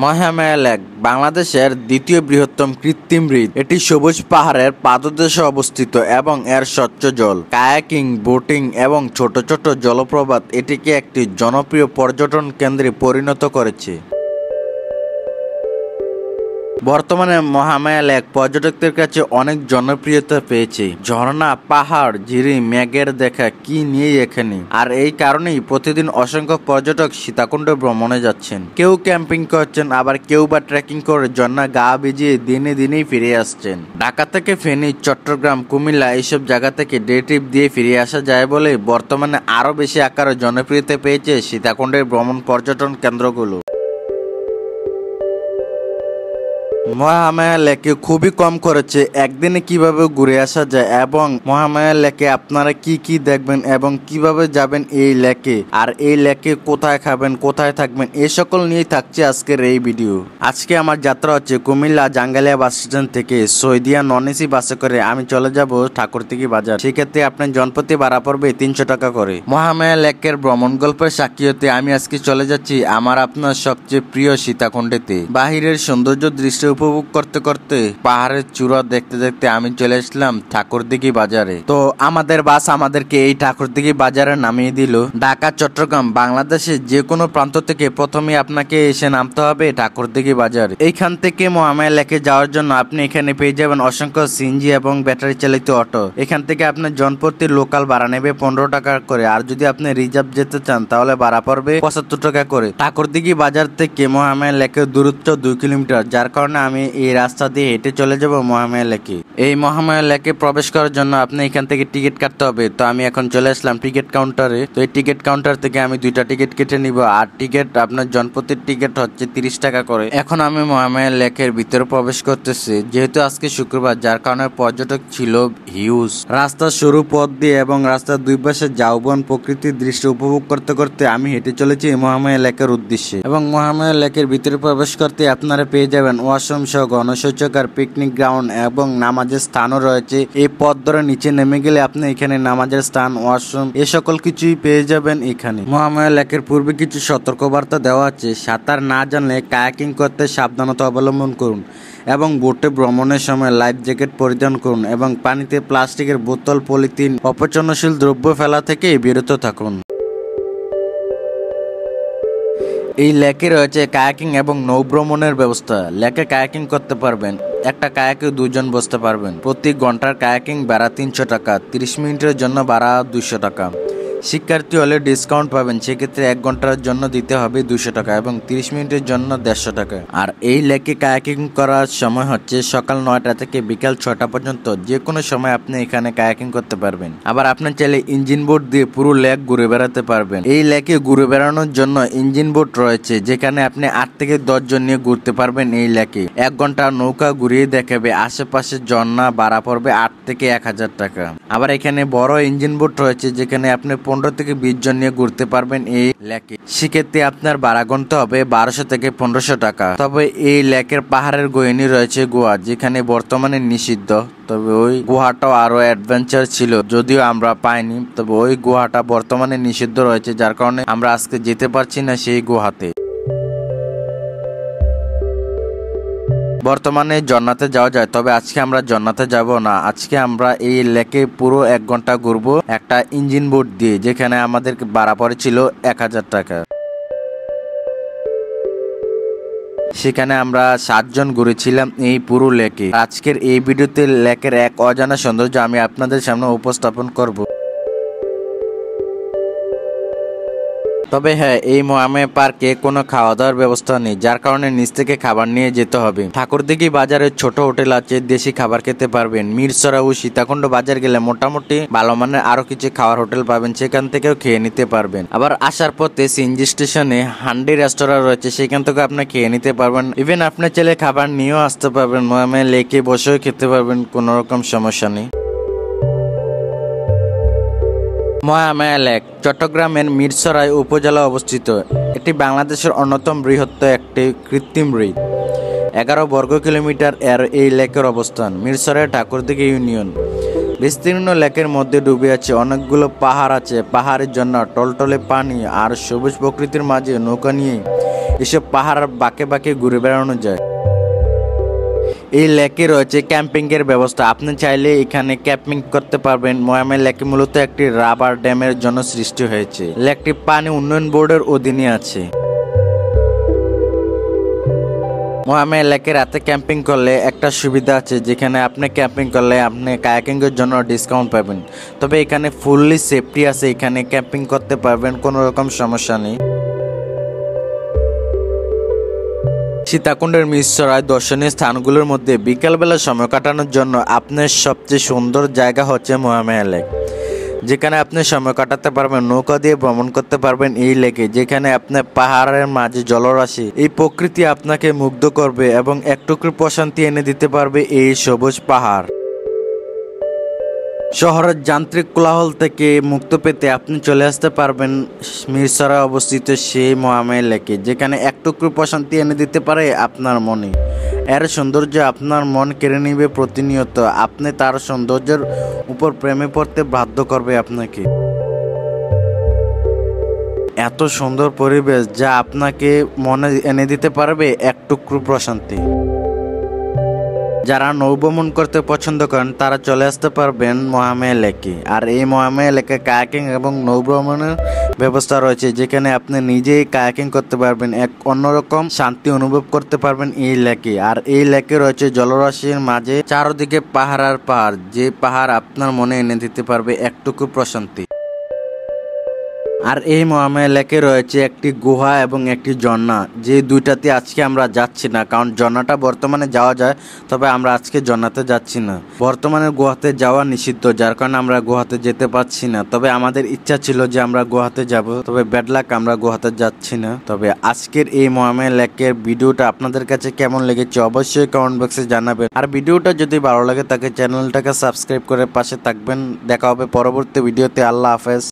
Mahamaya lake বাংলাদেশের দ্বিতীয় বৃহত্তম কৃত্রিম হ্রদ। এটি সবুজ পাহাড়ের পাদদেশে অবস্থিত এবং এর স্বচ্ছ জল, কায়াকিং, বোটিং এবং ছোট ছোট জলপ্রপাত এটিকে একটি জনপ্রিয় পর্যটন কেন্দ্রে পরিণত করেছে। বর্তমানে মহামায়া লেক পর্যটকদের কাছে অনেক জনপ্রিয়তা পেয়েছে। ঝর্ণা, পাহাড়, ঝিরি, মেঘের দেখা কি নিয়ে এখানে। আর এই কারণেই প্রতিদিন অসংখ্য পর্যটক সীতাকুণ্ড ভ্রমণে যাচ্ছেন। কেউ ক্যাম্পিং করছেন, আবার কেউ বা ট্রেকিং করে ঝর্ণা গা ভিজিয়ে দিনে দিনেই ফিরে আসছেন। ঢাকা থেকে ফেনী, চট্টগ্রাম, কুমিল্লা এইসব জায়গা থেকে ডে ট্রিপ দিয়ে ফিরে আসা যায় বলে বর্তমানে আরো বেশি আকারে জনপ্রিয়তা পেয়েছে সীতাকুণ্ডের ভ্রমণ পর্যটন কেন্দ্রগুলো। মহামায়া লেকে খুবই কম খরচে একদিনে কিভাবে ঘুরে আসা যায় এবং মহামায়া লেকে আপনারা কি কি দেখবেন এবং কিভাবে যাবেন এই লেকে, আর এই লেকে কোথায় খাবেন, কোথায় থাকবেন, এই সকল নিয়েই থাকছে আজকের এই ভিডিও। আজকে আমার যাত্রা হচ্ছে কুমিল্লা জাঙ্গালিয়া বাস স্ট্যান্ড থেকে সৈদিয়া নন এসি বাসে করে আমি চলে যাব ঠাকুরদিঘি বাজার। সেক্ষেত্রে আপনার জনপ্রতি ভাড়া পড়বে 300 টাকা করে। মহামায়া লেকের ভ্রমণ গল্পের সাক্ষী হতে আমি আজকে চলে যাচ্ছি আমার আপনার সবচেয়ে প্রিয় সীতাকুণ্ডেতে। বাহিরের সৌন্দর্য দৃশ্য উপভোগ করতে করতে পাহাড়ের চূড়া দেখতে দেখতে আমি চলে আসলাম ঠাকুরদিঘি বাজারে। তো আমাদের বাস আমাদেরকে এই ঠাকুরদিঘি বাজারে নামিয়ে দিল। ঢাকা, চট্টগ্রাম, বাংলাদেশের যে কোনো প্রান্ত থেকে প্রথমে আপনাকে এসে নামতে হবে ঠাকুরদিঘি বাজারে। এইখান থেকে মহামায়া লেকে যাওয়ার জন্য আপনি এখানে পেয়ে যাবেন অসংখ্য সিএনজি এবং ব্যাটারি চালিত অটো। এখান থেকে আপনার জনপ্রতি লোকাল ভাড়া নেবে 15 টাকা করে, আর যদি আপনি রিজার্ভ যেতে চান তাহলে ভাড়া পড়বে 75 টাকা করে। ঠাকুরদিঘি বাজার থেকে মহামায়া লেকের দূরত্ব 2 কিলোমিটার, যার কারণে আমি এই রাস্তা দিয়ে হেঁটে চলে যাব মহামায়া লেকে। এই মহামায়া লেকে প্রবেশ করার জন্য আপনি এখান থেকে টিকিট কাটতে হবে। তো আমি এখন চলে আসলাম টিকিট কাউন্টারে। তো এই টিকিট কাউন্টার থেকে আমি 2টা টিকিট কেটে নিব, আর টিকিট আপনার জনপ্রতির টিকিট হচ্ছে 30 টাকা করে। এখন আমি মহামায়া লেকের ভিতরে প্রবেশ করতেছি। যেহেতু আজকে শুক্রবার, যার কারণে পর্যটক ছিল হিউজ। রাস্তার সরু পথ দিয়ে এবং রাস্তার দুই পাশে ঝাউবন প্রকৃতির দৃশ্য উপভোগ করতে করতে আমি হেঁটে চলেছি মহামায়া লেকের উদ্দেশ্যে। এবং মহামায়া লেকের ভিতরে প্রবেশ করতে আপনারা পেয়ে যাবেন ওয়াশরুম সহ গণশৌচাগার, পিকনিক গ্রাউন্ড এবং নামাজের স্থানও রয়েছে। এই পথ ধরে নিচে নেমে গেলে আপনি এখানে নামাজের স্থান, ওয়াশরুম এ সকল কিছুই পেয়ে যাবেন এখানে। মহামায়া লেকের পূর্বে কিছু সতর্কবার্তা দেওয়া আছে। সাঁতার না জানলে কায়াকিং করতে সাবধানতা অবলম্বন করুন এবং বোটে ভ্রমণের সময় লাইফ জ্যাকেট পরিধান করুন এবং পানিতে প্লাস্টিকের বোতল, পলিথিন, অপচনশীল দ্রব্য ফেলা থেকে বিরত থাকুন। এই লেকে রয়েছে কায়াকিং এবং নৌভ্রমণের ব্যবস্থা। লেকে কায়াকিং করতে পারবেন। একটা কায়াকে 2 জন বসতে পারবেন। প্রতি ঘন্টার কায়াকিং ভাড়া 300 টাকা, 30 মিনিটের জন্য ভাড়া 200 টাকা। শিক্ষার্থী হলে ডিসকাউন্ট পাবেন, সেক্ষেত্রে 1 ঘন্টার জন্য দিতে হবে 200 টাকা এবং 30 মিনিটের জন্য 150 টাকা। আর এই লেকে কায়াকিং করার সময় হচ্ছে সকাল 9টা থেকে বিকাল 6টা পর্যন্ত। যে কোনো সময় আপনি এখানে কায়াকিং করতে পারবেন। আবার আপনার চাইলে ইঞ্জিন বোট দিয়ে পুরো লেক ঘুরে বেড়াতে পারবেন। এই লেকে ঘুরে বেড়ানোর জন্য ইঞ্জিন বোট রয়েছে, যেখানে আপনি 8 থেকে 10 জন নিয়ে ঘুরতে পারবেন এই লেকে। 1 ঘন্টা নৌকা ঘুরিয়ে দেখাবে। আশেপাশে ঝর্ণা, ভাড়া পড়বে 8 থেকে 1000 টাকা। আবার এখানে বড় ইঞ্জিন বোট রয়েছে, যেখানে আপনি 15 থেকে 20 জন নিয়ে ঘুরতে পারবেন এই লেকে। সেক্ষেত্রে আপনার ভাড়া গুনতে হবে 1200 থেকে 1500 টাকা। তবে এই লেকের পাহাড়ের গহীনে রয়েছে গুহা, যেখানে বর্তমানে নিষিদ্ধ। তবে ওই গুহাটাও আরো অ্যাডভেঞ্চার ছিল, যদিও আমরা পাইনি। তবে ওই গুহাটা বর্তমানে নিষিদ্ধ রয়েছে, যার কারণে আমরা আজকে যেতে পারছি না সেই গুহাতে। বর্তমানে জন্নাতে যাওয়া যায়, তবে আজকে আমরা জন্নাতে যাব না। আজকে আমরা এই লেকে পুরো 1 ঘন্টা ঘুরবো একটা ইঞ্জিন বোট দিয়ে, যেখানে আমাদের ভাড়া পড়েছিল 1000 টাকা। সেখানে আমরা 7 জন ঘুরেছিলাম এই পুরো লেকে। আজকের এই ভিডিওতে লেকের এক অজানা সৌন্দর্য আমি আপনাদের সামনে উপস্থাপন করব। তবে হ্যাঁ, এই মহামায়া পার্কে কোনো খাওয়া দাওয়ার ব্যবস্থা নেই, যার কারণে নিচ থেকে খাবার নিয়ে যেতে হবে। ঠাকুরদিঘি বাজারে ছোট হোটেল আছে, দেশি খাবার খেতে পারবেন। মিরসরা ও সীতাকুণ্ড বাজার গেলে মোটামুটি ভালো মানের আরো কিছু খাওয়ার হোটেল পাবেন, সেখান থেকেও খেয়ে নিতে পারবেন। আবার আসার পথে সিএনজি স্টেশনে হান্ডি রেস্তোরাঁ রয়েছে, সেখান থেকে আপনি খেয়ে নিতে পারবেন। ইভেন আপনার ছেলে খাবার নিয়েও আসতে পারবেন, মহামায়া লেকে বসেও খেতে পারবেন, কোনো রকম সমস্যা নেই। মহামায়া লেক চট্টগ্রামের মিরসরাই উপজেলা অবস্থিত। এটি বাংলাদেশের অন্যতম বৃহত্তম একটি কৃত্রিম হ্রদ। 11 বর্গ কিলোমিটার এর এই লেকের অবস্থান। মিরসরাই ঠাকুরদিঘি ইউনিয়ন। বিস্তীর্ণ লেকের মধ্যে ডুবে আছে অনেকগুলো পাহাড় আছে। পাহাড়ের জন্য টলটলে পানি আর সবুজ প্রকৃতির মাঝে নৌকা নিয়ে এসব পাহাড় বাঁকে বাঁকে ঘুরে বেড়ানো যায়। এই লেকে রয়েছে ক্যাম্পিং এর ব্যবস্থা, আপনি চাইলে এখানে ক্যাম্পিং করতে পারবেন। মহামায়া লেক মূলত একটি রাবার ড্যামের জন্য সৃষ্টি হয়েছে। লেকটি পানি উন্নয়ন বোর্ডের অধীনে আছে। মহামায়া লেকে রাতে ক্যাম্পিং করলে একটা সুবিধা আছে, যেখানে আপনি ক্যাম্পিং করলে আপনি কায়াকিং এর জন্য ডিসকাউন্ট পাবেন। তবে এখানে ফুললি সেফটি আছে, এখানে ক্যাম্পিং করতে পারবেন, কোনো রকম সমস্যা নেই। সীতাকুণ্ডের মিরসরাই দর্শনীয় স্থানগুলোর মধ্যে বিকালবেলা সময় কাটানোর জন্য আপনার সবচেয়ে সুন্দর জায়গা হচ্ছে মহামায়া লেক, যেখানে আপনি সময় কাটাতে পারবেন, নৌকা দিয়ে ভ্রমণ করতে পারবেন এই লেকে, যেখানে আপনার পাহাড়ের মাঝে জলরাশি, এই প্রকৃতি আপনাকে মুগ্ধ করবে এবং একটুকু প্রশান্তি এনে দিতে পারবে এই সবুজ পাহাড়। শহরের যান্ত্রিক কোলাহল থেকে মুক্ত পেতে আপনি চলে আসতে পারবেন মিরসরাই অবস্থিত সেই মহামায়া লেকে, যেখানে একটুকু প্রশান্তি এনে দিতে পারে আপনার মনে। এর সৌন্দর্য আপনার মন কেড়ে নিবে প্রতিনিয়ত, আপনি তার সৌন্দর্যের উপর প্রেমে পড়তে বাধ্য করবে আপনাকে। এত সুন্দর পরিবেশ যা আপনাকে মনে এনে দিতে পারবে একটুকু প্রশান্তি। যারা নৌভ্রমণ করতে পছন্দ করেন তারা চলে আসতে পারবেন মহামায়া লেকে। আর এই মহামায়া লেকে কায়াকিং এবং নৌভ্রমণের ব্যবস্থা রয়েছে, যেখানে আপনি নিজেই কায়াকিং করতে পারবেন, এক অন্যরকম শান্তি অনুভব করতে পারবেন এই লেকে। আর এই লেকে রয়েছে জলরাশির মাঝে চারদিকে পাহাড় আর পাহাড়, যে পাহাড় আপনার মনে এনে দিতে পারবে একটুকু প্রশান্তি। আর এই মহামায়া লেকে রয়েছে একটি গুহা এবং একটি ঝর্ণা, যে দুইটাতে আজকে আমরা যাচ্ছি না, কারণ ঝর্ণাটা বর্তমানে যাওয়া যায়, তবে আমরা আজকে ঝর্ণাতে যাচ্ছি না। বর্তমানে গুহাতে যাওয়া নিষিদ্ধ, যার কারণে আমরা গুহাতে যেতে পারছি না। তবে আমাদের ইচ্ছা ছিল যে আমরা গুহাতে যাব, তবে ব্যাড লাক, আমরা গুহাতে যাচ্ছি না। তবে আজকের এই মহামায়া লেকের ভিডিওটা আপনাদের কাছে কেমন লেগেছে অবশ্যই কমেন্ট বক্সে জানাবেন। আর ভিডিওটা যদি ভালো লাগে তাকে চ্যানেলটাকে সাবস্ক্রাইব করে পাশে থাকবেন। দেখা হবে পরবর্তী ভিডিওতে। আল্লাহ হাফেজ।